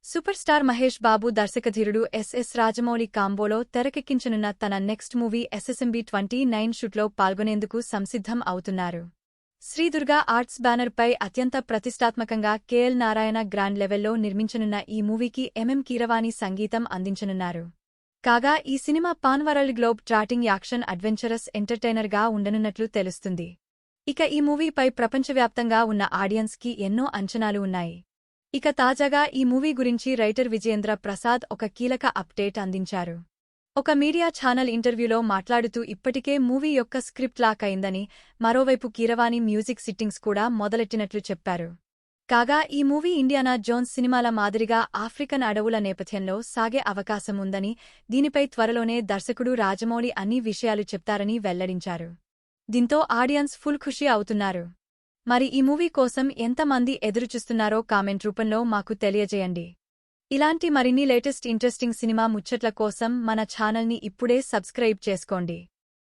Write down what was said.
Super star Mahesh Babu దర్శకధీరుడు yes Rajamouli కాంబోలో తెరకెక్కించనున్న తన next movie ఎస్ఎస్ఎంబీ 29 షూట్లో పాల్గొనేందుకు సంసిద్ధం అవుతున్నారు. శ్రీ దుర్గా ఆర్ట్స్ బ్యానర్పై అత్యంత ప్రతిష్టాత్మకంగా కేఎల్ నారాయణ గ్రాండ్ లెవెల్లో నిర్మించనున్న ఈ మూవీకి కీరవాణి సంగీతం అందించనున్నారు. కాగా ఈ సినిమా pan world globetrotting action adventurous ఎంటర్టైనర్గా ఉండనున్నట్లు తెలుస్తుంది. ఇక ఈ మూవీపై ప్రపంచవ్యాప్తంగా ఉన్న ఆడియన్స్కి ఎన్నో అంచనాలు ఉన్నాయి. ఇక తాజాగా ఈ మూవీ గురించి రైటర్ విజయేంద్ర ప్రసాద్ ఒక కీలక అప్డేట్ అందించారు. ఒక మీడియా ఛానల్ ఇంటర్వ్యూలో మాట్లాడుతూ ఇప్పటికే మూవీ యొక్క స్క్రిప్ట్ లాక్ అయిందని, మరోవైపు కీరవాణి మ్యూజిక్ సిట్టింగ్స్ కూడా మొదలెట్టినట్లు చెప్పారు. కాగా ఈ మూవీ ఇండియానా జోన్స్ సినిమాల మాదిరిగా ఆఫ్రికన్ అడవుల నేపథ్యంలో సాగే అవకాశం ఉందని, దీనిపై త్వరలోనే దర్శకుడు రాజమౌళి అన్ని విషయాలు చెప్తారని వెల్లడించారు. దీంతో ఆడియన్స్ ఫుల్ ఖుషి అవుతున్నారు. మరి ఈ మూవీ కోసం ఎంతమంది ఎదురుచూస్తున్నారో కామెంట్ రూపంలో మాకు తెలియజేయండి. ఇలాంటి మరిన్ని లేటెస్ట్ ఇంట్రెస్టింగ్ సినిమా ముచ్చట్ల కోసం మన ఛానల్ని ఇప్పుడే సబ్స్క్రైబ్ చేసుకోండి.